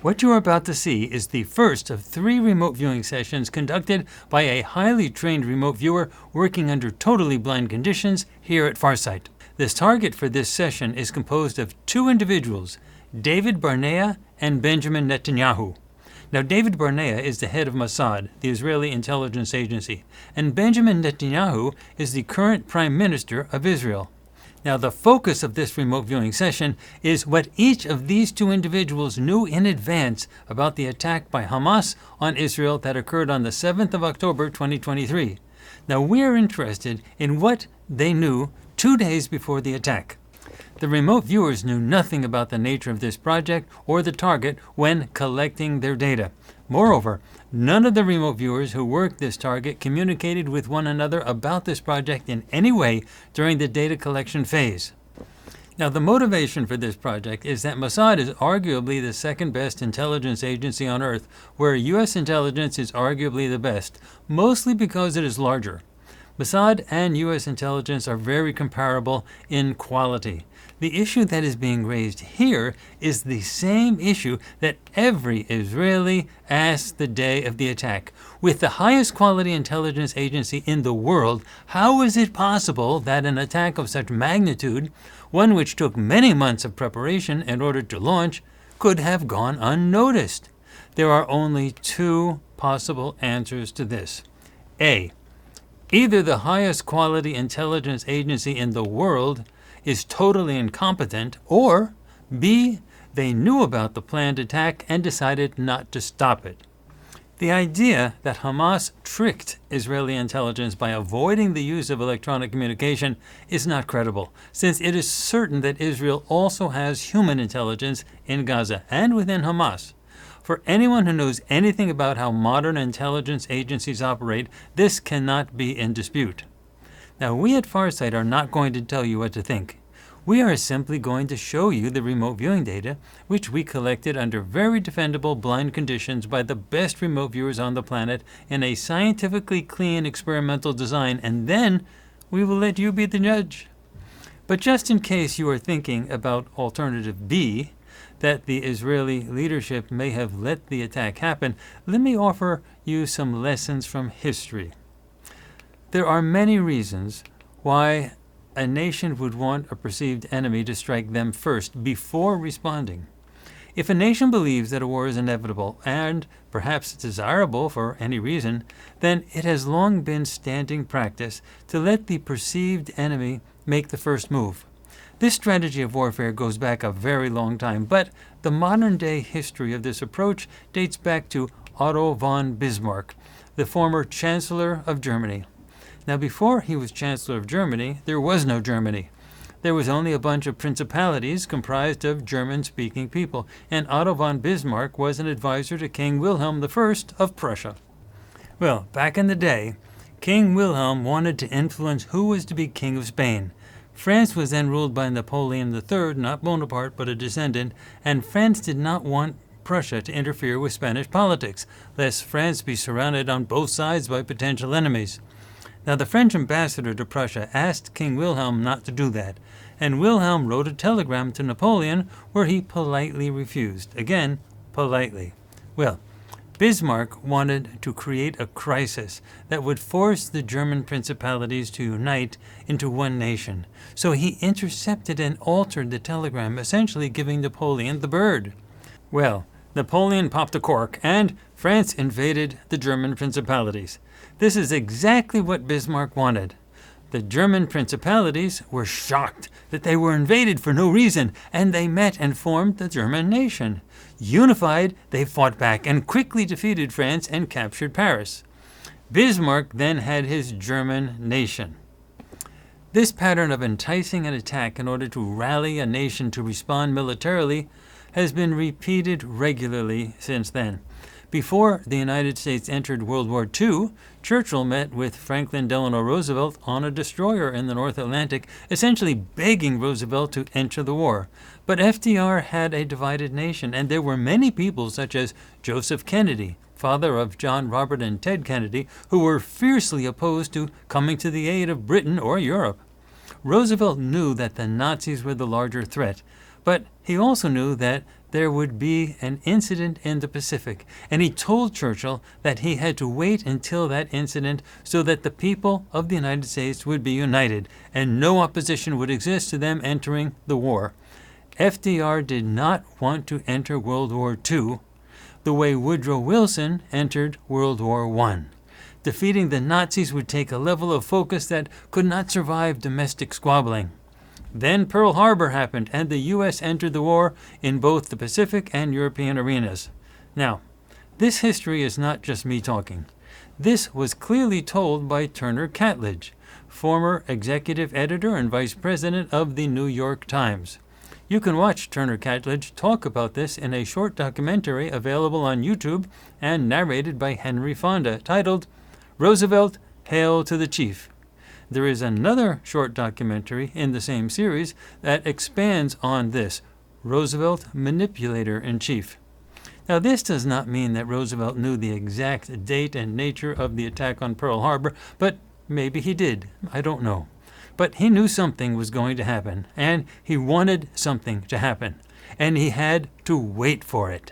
What you are about to see is the first of 3 remote viewing sessions conducted by a highly trained remote viewer working under totally blind conditions here at Farsight. This target for this session is composed of 2 individuals, David Barnea and Benjamin Netanyahu. Now, David Barnea is the head of Mossad, the Israeli intelligence agency, and Benjamin Netanyahu is the current Prime Minister of Israel. Now, the focus of this remote viewing session is what each of these 2 individuals knew in advance about the attack by Hamas on Israel that occurred on the 7th of October 2023. Now, we are interested in what they knew 2 days before the attack. The remote viewers knew nothing about the nature of this project or the target when collecting their data. Moreover, none of the remote viewers who worked this target communicated with one another about this project in any way during the data collection phase. Now, the motivation for this project is that Mossad is arguably the second best intelligence agency on Earth, where U.S. intelligence is arguably the best, mostly because it is larger. Mossad and U.S. intelligence are very comparable in quality. The issue that is being raised here is the same issue that every Israeli asked the day of the attack. With the highest quality intelligence agency in the world, how is it possible that an attack of such magnitude, one which took many months of preparation in order to launch, could have gone unnoticed? There are only 2 possible answers to this. A. Either the highest quality intelligence agency in the world is totally incompetent, or B. They knew about the planned attack and decided not to stop it. The idea that Hamas tricked Israeli intelligence by avoiding the use of electronic communication is not credible, since it is certain that Israel also has human intelligence in Gaza and within Hamas. For anyone who knows anything about how modern intelligence agencies operate, this cannot be in dispute. Now, we at Farsight are not going to tell you what to think. We are simply going to show you the remote viewing data, which we collected under very defendable blind conditions by the best remote viewers on the planet in a scientifically clean experimental design, and then we will let you be the judge. But just in case you are thinking about alternative B, that the Israeli leadership may have let the attack happen, let me offer you some lessons from history. There are many reasons why a nation would want a perceived enemy to strike them first before responding. If a nation believes that a war is inevitable and perhaps desirable for any reason, then it has long been standing practice to let the perceived enemy make the first move. This strategy of warfare goes back a very long time, but the modern-day history of this approach dates back to Otto von Bismarck, the former Chancellor of Germany. Now, before he was Chancellor of Germany, there was no Germany. There was only a bunch of principalities comprised of German-speaking people, and Otto von Bismarck was an advisor to King Wilhelm I of Prussia. Well, back in the day, King Wilhelm wanted to influence who was to be King of Spain. France was then ruled by Napoleon III, not Bonaparte, but a descendant, and France did not want Prussia to interfere with Spanish politics, lest France be surrounded on both sides by potential enemies. Now, the French ambassador to Prussia asked King Wilhelm not to do that, and Wilhelm wrote a telegram to Napoleon where he politely refused. Again, politely. Well, Bismarck wanted to create a crisis that would force the German principalities to unite into one nation. So he intercepted and altered the telegram, essentially giving Napoleon the bird. Well, Napoleon popped a cork, and France invaded the German principalities. This is exactly what Bismarck wanted. The German principalities were shocked that they were invaded for no reason, and they met and formed the German nation. Unified, they fought back and quickly defeated France and captured Paris. Bismarck then had his German nation. This pattern of enticing an attack in order to rally a nation to respond militarily has been repeated regularly since then. Before the United States entered World War II, Churchill met with Franklin Delano Roosevelt on a destroyer in the North Atlantic, essentially begging Roosevelt to enter the war. But FDR had a divided nation, and there were many people such as Joseph Kennedy, father of John, Robert, and Ted Kennedy, who were fiercely opposed to coming to the aid of Britain or Europe. Roosevelt knew that the Nazis were the larger threat, but he also knew that there would be an incident in the Pacific, and he told Churchill that he had to wait until that incident so that the people of the United States would be united and no opposition would exist to them entering the war. FDR did not want to enter World War II the way Woodrow Wilson entered World War I. Defeating the Nazis would take a level of focus that could not survive domestic squabbling. Then Pearl Harbor happened, and the U.S. entered the war in both the Pacific and European arenas. Now, this history is not just me talking. This was clearly told by Turner Catledge, former executive editor and vice president of the New York Times. You can watch Turner Catledge talk about this in a short documentary available on YouTube and narrated by Henry Fonda, titled Roosevelt, Hail to the Chief. There is another short documentary in the same series that expands on this, Roosevelt, Manipulator-in-Chief. Now, this does not mean that Roosevelt knew the exact date and nature of the attack on Pearl Harbor, but maybe he did. I don't know. But he knew something was going to happen, and he wanted something to happen, and he had to wait for it.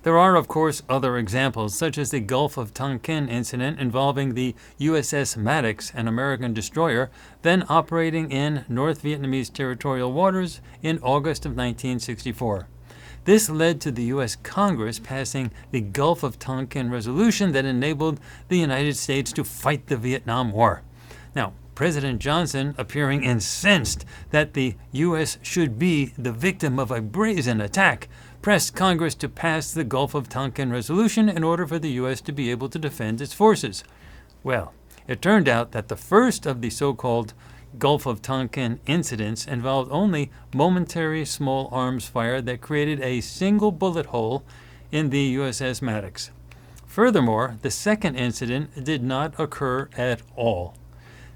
There are, of course, other examples, such as the Gulf of Tonkin incident involving the USS Maddox, an American destroyer, then operating in North Vietnamese territorial waters in August of 1964. This led to the U.S. Congress passing the Gulf of Tonkin resolution that enabled the United States to fight the Vietnam War. Now, President Johnson, appearing incensed that the U.S. should be the victim of a brazen attack, pressed Congress to pass the Gulf of Tonkin resolution in order for the U.S. to be able to defend its forces. Well, it turned out that the first of the so-called Gulf of Tonkin incidents involved only momentary small arms fire that created a single bullet hole in the USS Maddox. Furthermore, the second incident did not occur at all.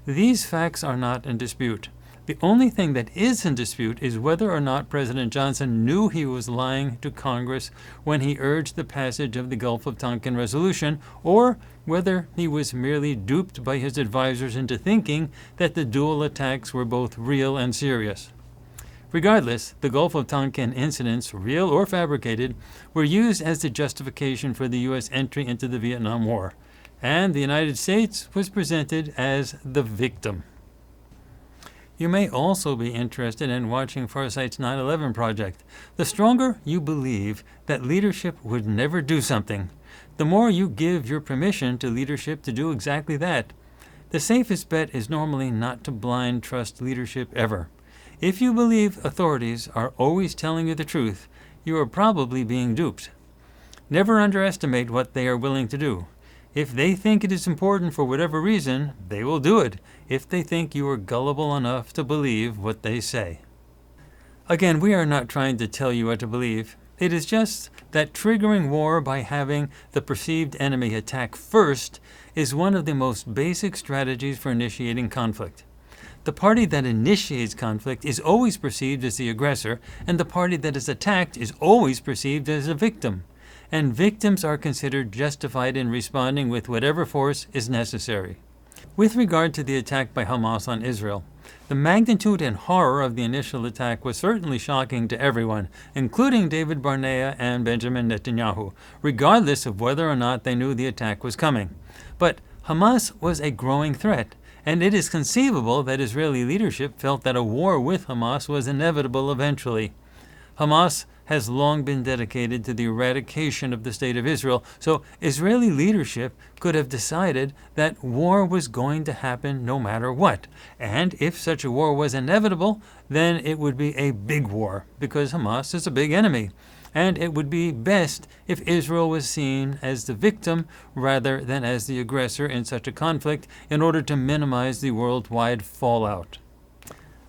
These facts are not in dispute. The only thing that is in dispute is whether or not President Johnson knew he was lying to Congress when he urged the passage of the Gulf of Tonkin resolution, or whether he was merely duped by his advisors into thinking that the dual attacks were both real and serious. Regardless, the Gulf of Tonkin incidents, real or fabricated, were used as the justification for the U.S. entry into the Vietnam War, and the United States was presented as the victim. You may also be interested in watching Farsight's 9/11 project. The stronger you believe that leadership would never do something, the more you give your permission to leadership to do exactly that. The safest bet is normally not to blind trust leadership ever. If you believe authorities are always telling you the truth, you are probably being duped. Never underestimate what they are willing to do. If they think it is important for whatever reason, they will do it, if they think you are gullible enough to believe what they say. Again, we are not trying to tell you what to believe. It is just that triggering war by having the perceived enemy attack first is one of the most basic strategies for initiating conflict. The party that initiates conflict is always perceived as the aggressor, and the party that is attacked is always perceived as a victim. And victims are considered justified in responding with whatever force is necessary. With regard to the attack by Hamas on Israel, the magnitude and horror of the initial attack was certainly shocking to everyone, including David Barnea and Benjamin Netanyahu, regardless of whether or not they knew the attack was coming. But Hamas was a growing threat, and it is conceivable that Israeli leadership felt that a war with Hamas was inevitable eventually. Hamas has long been dedicated to the eradication of the State of Israel, so Israeli leadership could have decided that war was going to happen no matter what. And if such a war was inevitable, then it would be a big war, because Hamas is a big enemy. And it would be best if Israel was seen as the victim rather than as the aggressor in such a conflict in order to minimize the worldwide fallout.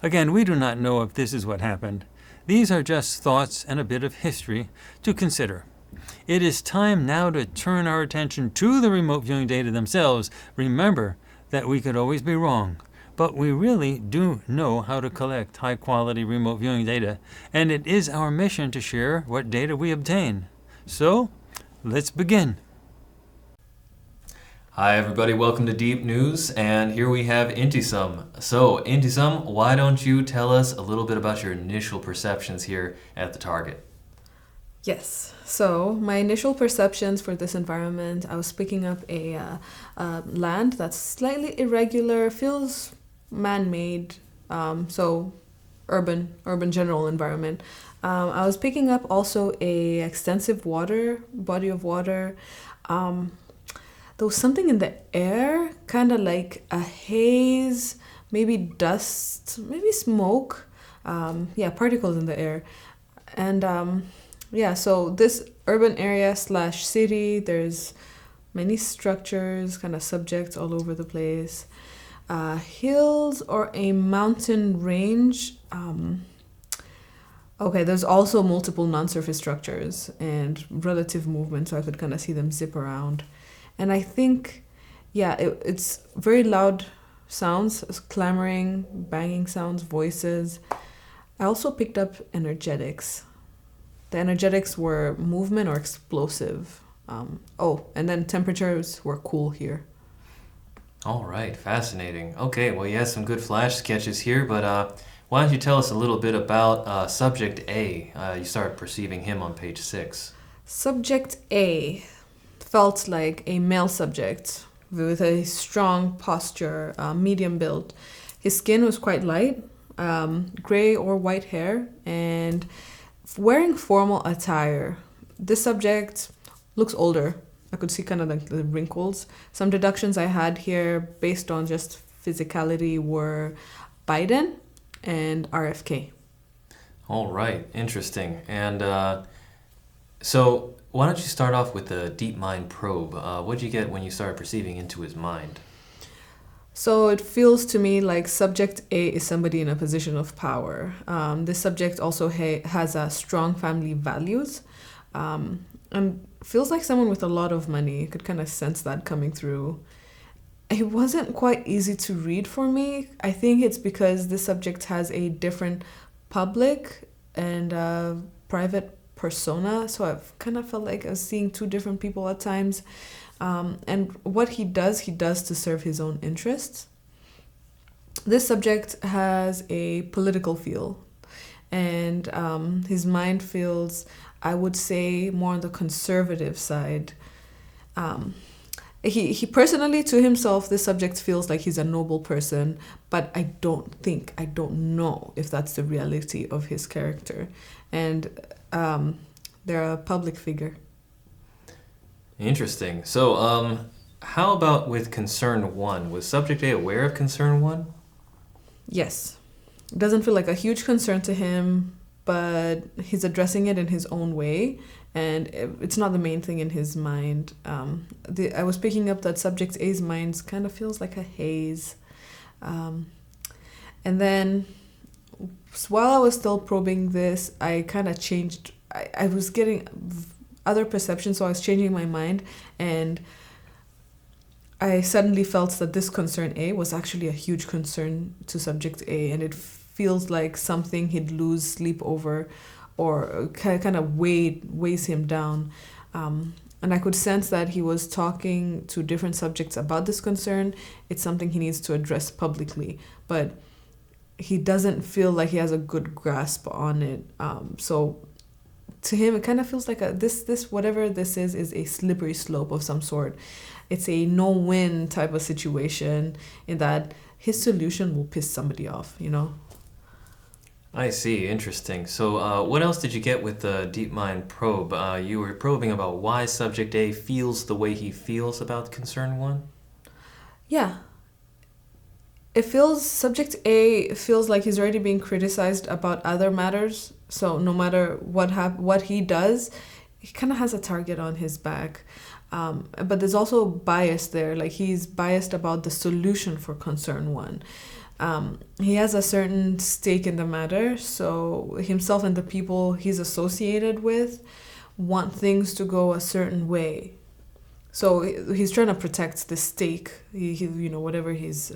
Again, we do not know if this is what happened. These are just thoughts and a bit of history to consider. It is time now to turn our attention to the remote viewing data themselves. Remember that we could always be wrong, but we really do know how to collect high-quality remote viewing data, and it is our mission to share what data we obtain. So, let's begin. Hi everybody, welcome to Deep News, and here we have Intysam. So, Intysam, why don't you tell us a little bit about your initial perceptions here at the target? Yes. So my initial perceptions for this environment, I was picking up land that's slightly irregular, feels man-made, so urban general environment. I was picking up also a extensive body of water. Um, there was something in the air, kind of like a haze, maybe dust, maybe smoke. Yeah, particles in the air. And yeah, so this urban area slash city, there's many structures, kind of subjects all over the place. Hills or a mountain range. Okay, there's also multiple non-surface structures and relative movement, so I could kind of see them zip around. And I think, yeah, it's very loud sounds, clamoring, banging sounds, voices. I also picked up energetics. The energetics were movement or explosive. And then temperatures were cool here. All right, fascinating. Okay, well, you had some good flash sketches here, but why don't you tell us a little bit about Subject A? You start perceiving him on page 6. Subject A felt like a male subject with a strong posture, medium build. His skin was quite light, gray or white hair, and wearing formal attire. This subject looks older. I could see kind of like the wrinkles. Some deductions I had here based on just physicality were Biden and RFK. All right, interesting. And so why don't you start off with the deep mind probe? What did you get when you started perceiving into his mind? So it feels to me like subject A is somebody in a position of power. This subject also has strong family values, and feels like someone with a lot of money. You could kind of sense that coming through. It wasn't quite easy to read for me. I think it's because this subject has a different public and private persona, so I've kind of felt like I was seeing two different people at times. And what he does to serve his own interests. This subject has a political feel, and his mind feels, I would say, more on the conservative side. He personally, to himself, this subject feels like he's a noble person, but I don't know if that's the reality of his character. And they're a public figure. Interesting. So, how about with Concern 1? Was Subject A aware of Concern 1? Yes. It doesn't feel like a huge concern to him, but he's addressing it in his own way, and it's not the main thing in his mind. I was picking up that Subject A's mind kind of feels like a haze. And then, while I was still probing this, I kind of changed. I was getting other perceptions, so I was changing my mind, and I suddenly felt that this concern A was actually a huge concern to subject A, and it feels like something he'd lose sleep over, or kind of weighs him down. And I could sense that he was talking to different subjects about this concern. It's something he needs to address publicly, but he doesn't feel like he has a good grasp on it. So to him, it kind of feels like this whatever this is a slippery slope of some sort. It's a no-win type of situation in that his solution will piss somebody off, you know? I see. Interesting. So, what else did you get with the Deep Mind probe? You were probing about why Subject A feels the way he feels about Concern 1? Yeah. Subject A feels like he's already being criticized about other matters. So no matter what he does, he kind of has a target on his back. But there's also bias there. Like, he's biased about the solution for Concern 1. He has a certain stake in the matter. So himself and the people he's associated with want things to go a certain way. So he's trying to protect the stake, whatever he's,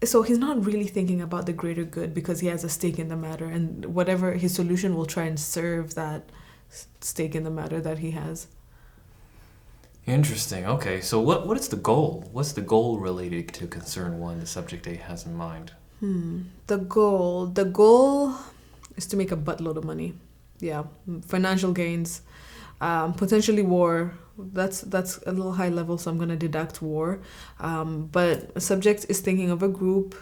So he's not really thinking about the greater good because he has a stake in the matter, and whatever his solution will try and serve that stake in the matter that he has. Interesting. Okay, so what is the goal? What's the goal related to Concern 1 the Subject A has in mind? The goal is to make a buttload of money. financial gains, potentially war. That's a little high level, so I'm gonna deduct war. But subject is thinking of a group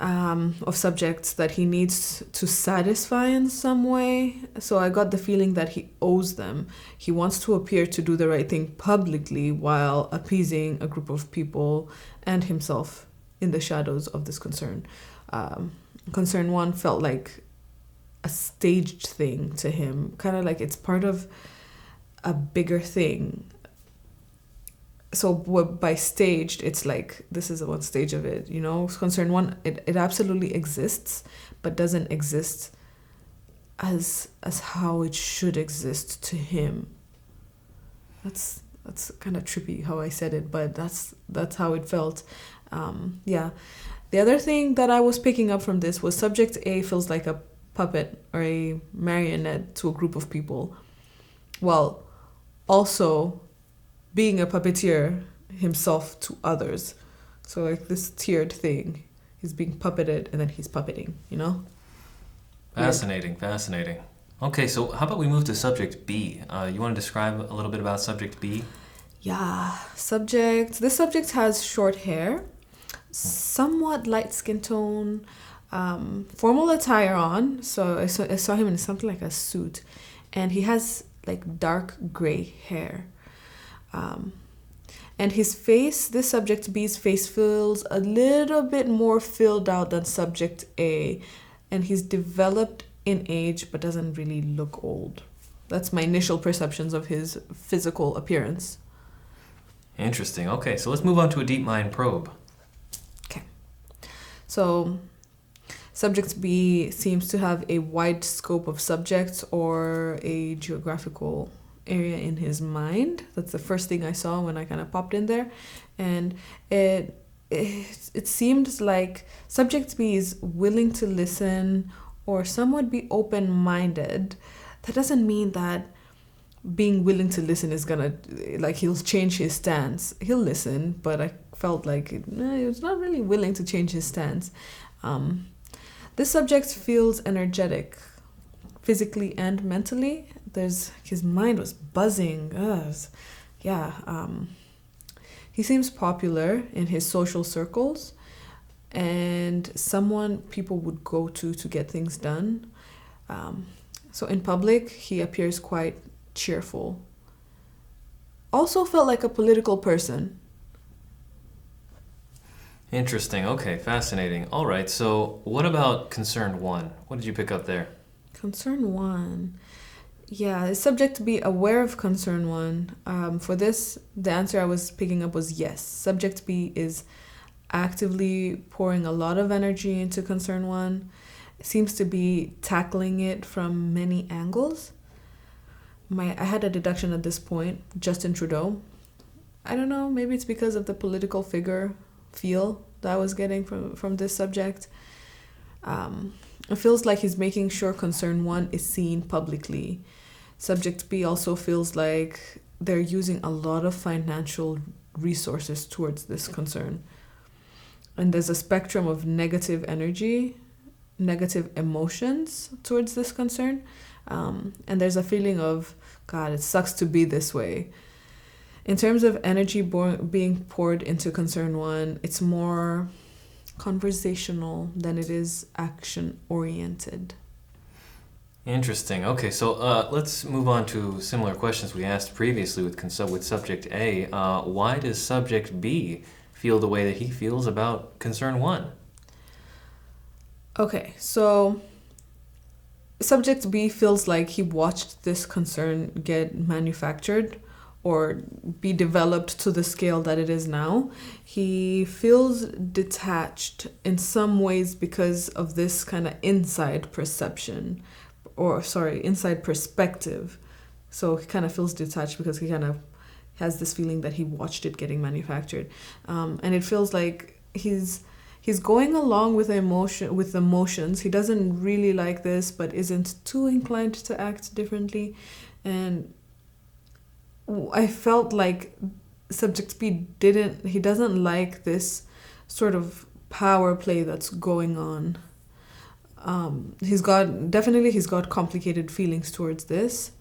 of subjects that he needs to satisfy in some way. So I got the feeling that he owes them. He wants to appear to do the right thing publicly while appeasing a group of people and himself in the shadows of this concern. Concern 1 felt like a staged thing to him, kind of like it's part of a bigger thing. So by staged, it's like this is one stage of it, Concern 1, it absolutely exists, but doesn't exist as how it should exist to him. That's kind of trippy how I said it, but that's how it felt. The other thing that I was picking up from this was subject A feels like a puppet or a marionette to a group of people, while also being a puppeteer himself to others. So like this tiered thing. He's being puppeted and then he's puppeting, Fascinating. Okay, so how about we move to subject B? You want to describe a little bit about subject B? Yeah, this subject has short hair, somewhat light skin tone, formal attire on. So I saw him in something like a suit, and he has like dark gray hair. And his face, this subject B's face feels a little bit more filled out than subject A, and he's developed in age but doesn't really look old. That's my initial perceptions of his physical appearance. Interesting. Okay, so let's move on to a deep mind probe. Okay. So subject B seems to have a wide scope of subjects or a geographical area in his mind. That's the first thing I saw when I kind of popped in there, and it seemed like subject B is willing to listen or somewhat be open-minded. That doesn't mean that being willing to listen is gonna he'll change his stance. He'll listen, but I felt like he was not really willing to change his stance. This subject feels energetic physically and mentally. His mind was buzzing. He seems popular in his social circles and someone people would go to get things done. So in public, he appears quite cheerful. Also felt like a political person. Interesting. Okay, fascinating. All right, so what about concern 1? What did you pick up there? Concern 1. Yeah, it's subject to be aware of concern 1. For this, the answer I was picking up was yes. Subject B is actively pouring a lot of energy into concern 1. It seems to be tackling it from many angles. I had a deduction at this point, Justin Trudeau. I don't know, maybe it's because of the political figure feel that I was getting from this subject. It feels like he's making sure concern 1 is seen publicly. Subject B also feels like they're using a lot of financial resources towards this concern. And there's a spectrum of negative energy, negative emotions towards this concern. And there's a feeling of, God, it sucks to be this way. In terms of energy being poured into concern 1, it's more conversational than it is action-oriented. Interesting. Okay, so let's move on to similar questions we asked previously with subject A. Why does subject B feel the way that he feels about concern 1? Okay, so subject B feels like he watched this concern get manufactured or be developed to the scale that it is now. He feels detached in some ways because of this kind of inside perception. Inside perspective. So he kind of feels detached because he kind of has this feeling that he watched it getting manufactured. And it feels like he's going along with emotions. He doesn't really like this, but isn't too inclined to act differently. And I felt like subject B doesn't like this sort of power play that's going on. He's got complicated feelings towards this.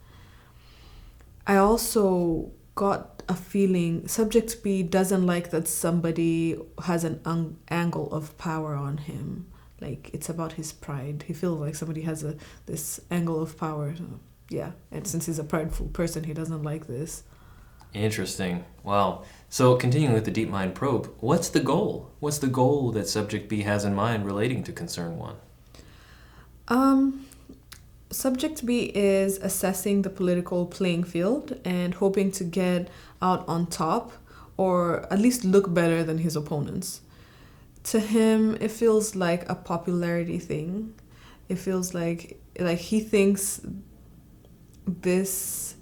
I also got a feeling subject B doesn't like that somebody has an angle of power on him. Like, it's about his pride. He feels like somebody has this angle of power. Yeah, and since he's a prideful person, he doesn't like this. Interesting. Wow. So continuing with the Deep Mind probe, what's the goal? What's the goal that subject B has in mind relating to concern 1? Subject B is assessing the political playing field and hoping to get out on top, or at least look better than his opponents. To him, it feels like a popularity thing. It feels like he thinks this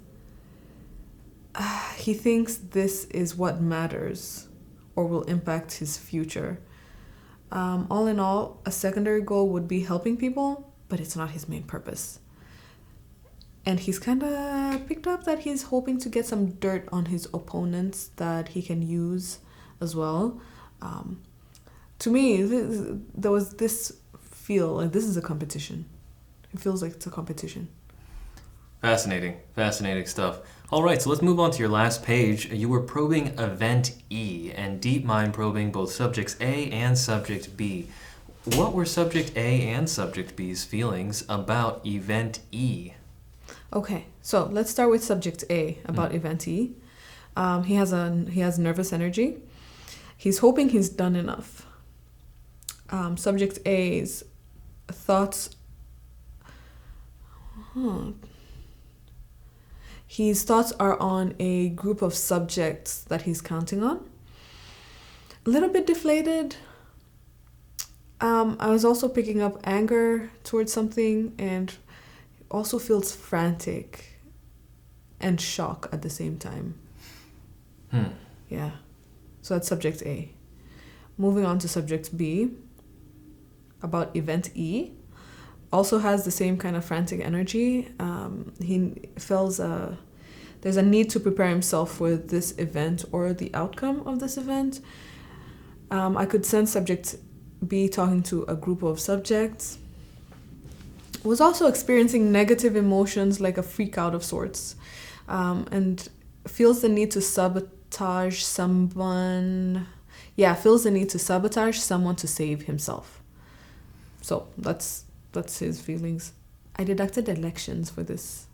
is what matters or will impact his future. All in all, a secondary goal would be helping people, but it's not his main purpose. And he's kind of picked up that he's hoping to get some dirt on his opponents that he can use as well. To me, there was this feel like this is a competition. It feels like it's a competition. Fascinating stuff. All right, so let's move on to your last page. You were probing event E and deep mind probing both subjects A and subject B. What were subject A and subject B's feelings about event E? Okay, so let's start with subject A about event E. He has nervous energy. He's hoping he's done enough. Subject A's thoughts. His thoughts are on a group of subjects that he's counting on. A little bit deflated. I was also picking up anger towards something, and also feels frantic and shock at the same time. Yeah. So that's subject A. Moving on to subject B about event E. Also has the same kind of frantic energy. He feels there's a need to prepare himself for this event or the outcome of this event. I could sense subject B talking to a group of subjects. Was also experiencing negative emotions like a freak out of sorts, and feels the need to sabotage someone. Yeah, feels the need to sabotage someone to save himself. So that's his feelings. I deducted elections for this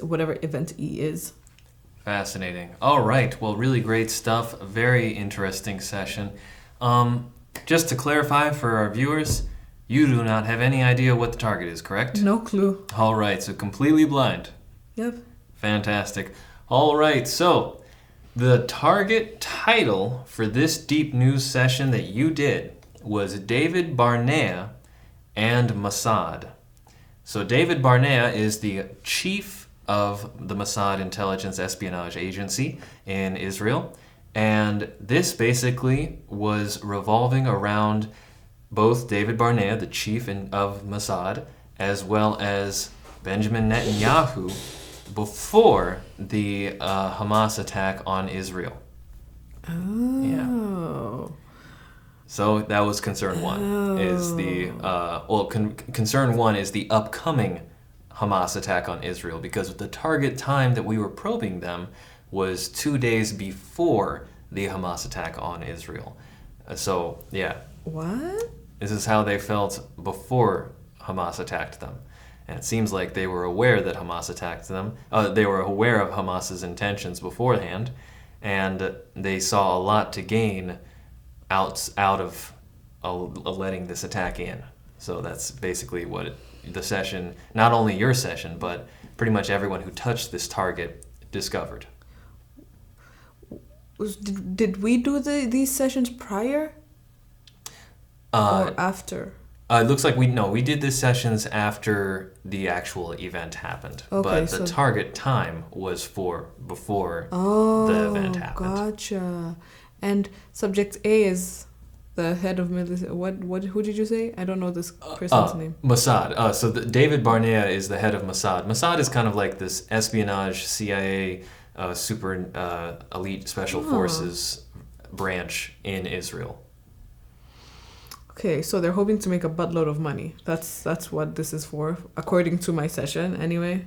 whatever event E is. Fascinating. All right. Well, really great stuff. Very interesting session. Just to clarify for our viewers, you do not have any idea what the target is, correct? No clue. All right. So completely blind. Yep. Fantastic. All right. So the target title for this deep news session that you did was David Barnea and Mossad. So David Barnea is the chief of the Mossad intelligence espionage agency in Israel. And this basically was revolving around both David Barnea, the chief of Mossad, as well as Benjamin Netanyahu before the Hamas attack on Israel. Oh. Yeah. So that was concern 1. Is the concern 1 is the upcoming Hamas attack on Israel, because the target time that we were probing them was 2 days before the Hamas attack on Israel. So yeah. What? This is how they felt before Hamas attacked them. And it seems like they were aware that Hamas attacked them. They were aware of Hamas's intentions beforehand, and they saw a lot to gain out of letting this attack in. So that's basically what the session, not only your session, but pretty much everyone who touched this target discovered. Did we do these sessions prior or after? It looks like we did the sessions after the actual event happened. Okay, but the target time was for before the event happened. Gotcha. And subject A is the head of military. Who did you say? I don't know this person's name. Mossad. So David Barnea is the head of Mossad. Mossad is kind of like this espionage CIA super elite special forces branch in Israel. Okay, so they're hoping to make a buttload of money. That's what this is for, according to my session, anyway.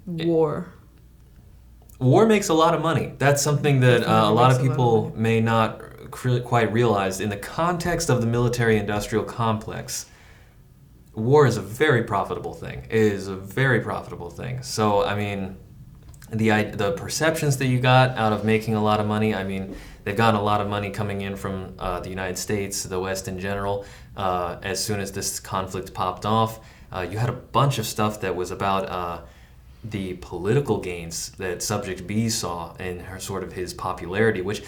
War. War makes a lot of money. That's something that a lot of Makes a lot of people money. may not quite realize. In the context of the military-industrial complex, war is a very profitable thing. It is a very profitable thing. So, I mean, the perceptions that you got out of making a lot of money, I mean, they've gotten a lot of money coming in from the United States, the West in general. As soon as this conflict popped off, you had a bunch of stuff that was about the political gains that Subject B saw in his popularity, which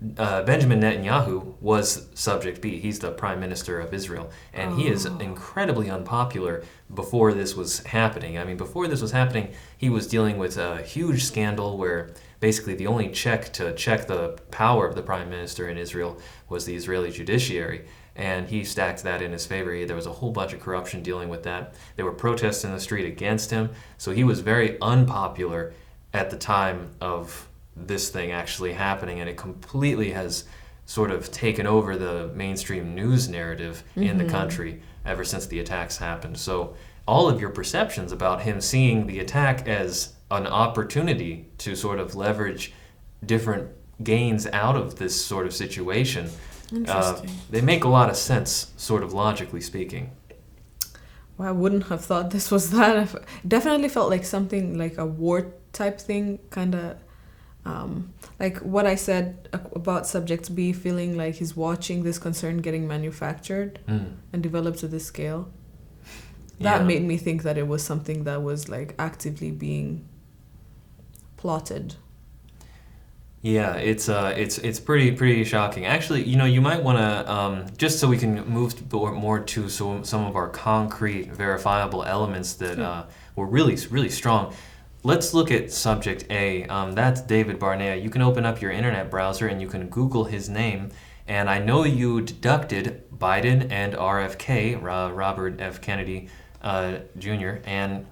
Benjamin Netanyahu was Subject B. He's the prime minister of Israel, and he is incredibly unpopular before this was happening. I mean, before this was happening, he was dealing with a huge scandal where basically the only check to check the power of the prime minister in Israel was the Israeli judiciary. And he stacked that in his favor. There was a whole bunch of corruption dealing with that. There were protests in the street against him. So he was very unpopular at the time of this thing actually happening. And it completely has sort of taken over the mainstream news narrative in the country ever since the attacks happened. So all of your perceptions about him seeing the attack as an opportunity to sort of leverage different gains out of this sort of situation, they make a lot of sense, sort of logically speaking. Well, I wouldn't have thought this was that. It definitely felt like something like a war type thing, kind of like what I said about Subject B, feeling like he's watching this concern getting manufactured and developed to this scale. That made me think that it was something that was like actively being plotted. Yeah, it's pretty shocking. Actually, you might want to just so we can move more to some of our concrete, verifiable elements that were really strong. Let's look at Subject A. That's David Barnea. You can open up your internet browser and you can Google his name. And I know you deducted Biden and RFK, Robert F. Kennedy Jr. And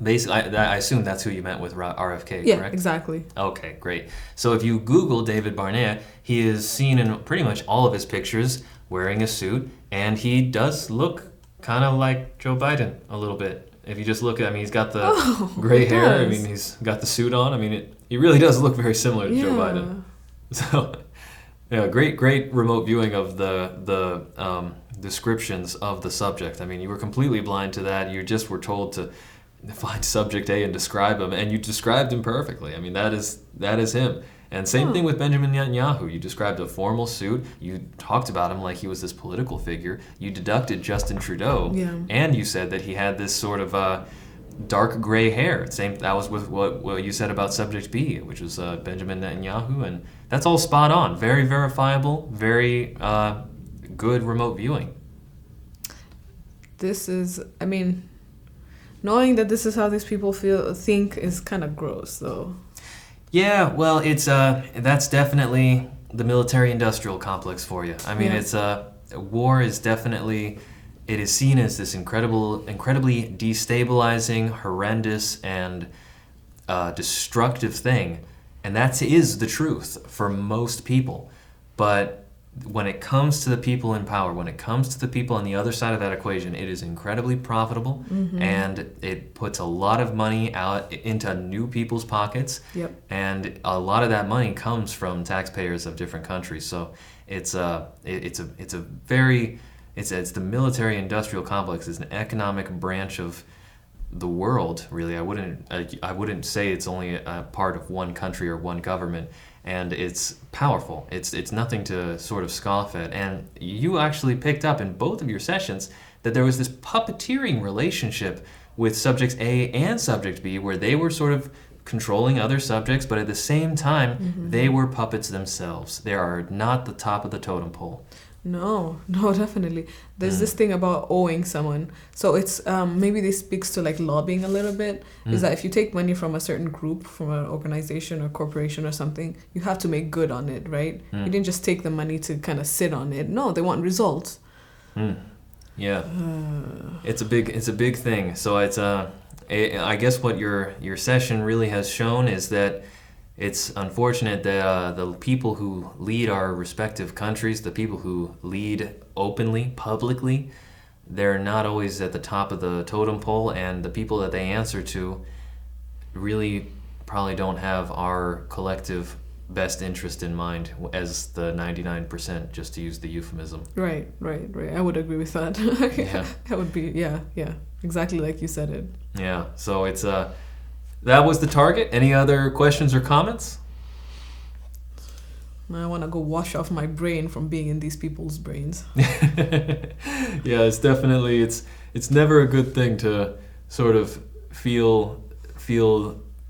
basically, I assume that's who you meant with RFK, correct? Yeah, exactly. Okay, great. So if you Google David Barnea, he is seen in pretty much all of his pictures wearing a suit, and he does look kind of like Joe Biden a little bit. If you just look at, he's got the gray hair. I mean, he's got the suit on. I mean, he really does look very similar to Joe Biden. So, yeah, great remote viewing of the descriptions of the subject. I mean, you were completely blind to that. You just were told to find Subject A and describe him, and you described him perfectly. I mean, that is him. And same thing with Benjamin Netanyahu. You described a formal suit. You talked about him like he was this political figure. You deducted Justin Trudeau, and you said that he had this sort of dark gray hair. That was with what you said about Subject B, which was Benjamin Netanyahu, and that's all spot on. Very verifiable. Very good remote viewing. This is, knowing that this is how these people think is kind of gross, though. Yeah, well, it's that's definitely the military-industrial complex for you. I mean, it's war is definitely, it is seen as this incredibly destabilizing, horrendous, and destructive thing, and that is the truth for most people. But when it comes to the people in power, when it comes to the people on the other side of that equation, it is incredibly profitable, and it puts a lot of money out into new people's pockets. Yep. And a lot of that money comes from taxpayers of different countries. So it's the military-industrial complex is an economic branch of the world. Really, I wouldn't say it's only a part of one country or one government. And it's powerful. It's nothing to sort of scoff at. And you actually picked up in both of your sessions that there was this puppeteering relationship with Subjects A and Subject B, where they were sort of controlling other subjects, but at the same time, they were puppets themselves. They are not the top of the totem pole. No, definitely. There's this thing about owing someone. So it's maybe this speaks to like lobbying a little bit. Is that if you take money from a certain group, from an organization or corporation or something, you have to make good on it, right? You didn't just take the money to kind of sit on it. No, they want results. Yeah, it's a big thing. So it's I guess what your session really has shown is that it's unfortunate that the people who lead our respective countries, the people who lead openly, publicly, they're not always at the top of the totem pole, and the people that they answer to really probably don't have our collective best interest in mind as the 99%, just to use the euphemism. Right. I would agree with that. Yeah. That would be, yeah, exactly like you said it. Yeah, so it's that was the target. Any other questions or comments? I want to go wash off my brain from being in these people's brains. Yeah, it's definitely it's never a good thing to sort of feel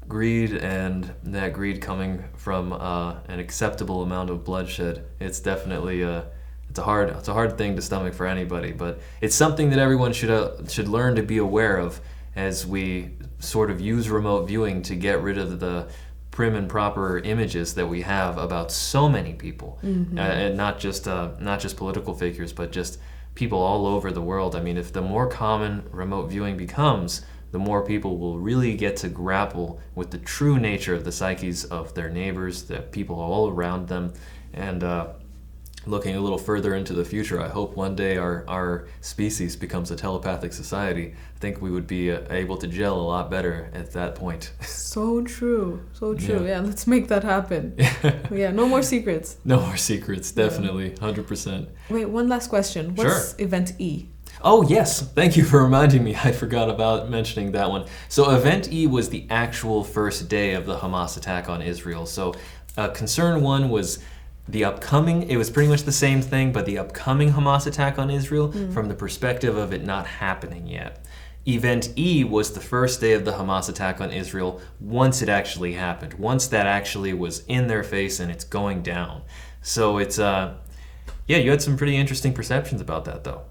greed, and that greed coming from an acceptable amount of bloodshed. It's definitely it's a hard thing to stomach for anybody, but it's something that everyone should learn to be aware of as we sort of use remote viewing to get rid of the prim and proper images that we have about so many people, and not just political figures, but just people all over the world. I mean, if the more common remote viewing becomes, the more people will really get to grapple with the true nature of the psyches of their neighbors, the people all around them, and looking a little further into the future, I hope one day our species becomes a telepathic society. I think we would be able to gel a lot better at that point. So true. Yeah, let's make that happen. Yeah, no more secrets. No more secrets, definitely, 100%. Wait, one last question. What's Event E? Oh, yes. Thank you for reminding me. I forgot about mentioning that one. So Event E was the actual first day of the Hamas attack on Israel. So Concern 1 was the upcoming, it was pretty much the same thing, but the upcoming Hamas attack on Israel from the perspective of it not happening yet. Event E was the first day of the Hamas attack on Israel once it actually happened, once that actually was in their face and it's going down. So it's, you had some pretty interesting perceptions about that, though.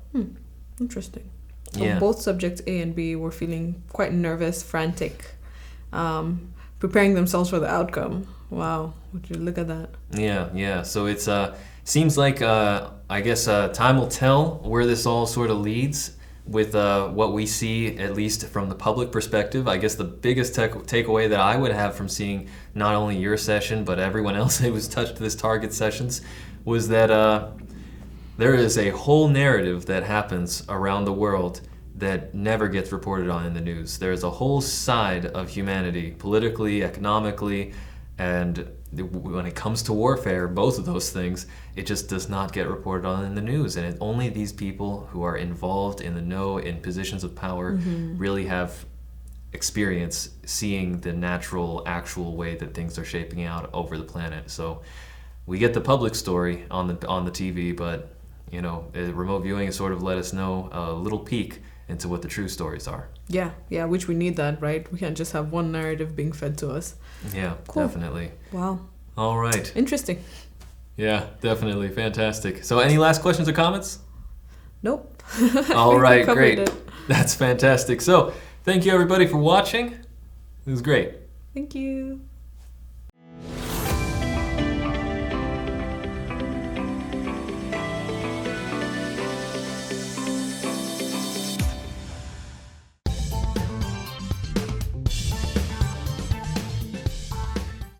Interesting. So both subjects A and B were feeling quite nervous, frantic, preparing themselves for the outcome. Wow, would you look at that? Yeah. So it's seems like I guess time will tell where this all sort of leads with what we see, at least from the public perspective. I guess the biggest takeaway that I would have from seeing not only your session but everyone else who was touched this target sessions was that there is a whole narrative that happens around the world that never gets reported on in the news. There's a whole side of humanity, politically, economically, and when it comes to warfare, both of those things, it just does not get reported on in the news. And only these people who are involved in the know, in positions of power, really have experience seeing the natural, actual way that things are shaping out over the planet. So we get the public story on the TV, but remote viewing has sort of let us know a little peek into what the true stories are. Yeah, which we need that, right? We can't just have one narrative being fed to us. Yeah, cool. Definitely. Wow. All right. Interesting. Yeah, definitely. Fantastic. So any last questions or comments? Nope. All right, great. That's fantastic. So thank you everybody for watching. It was great. Thank you.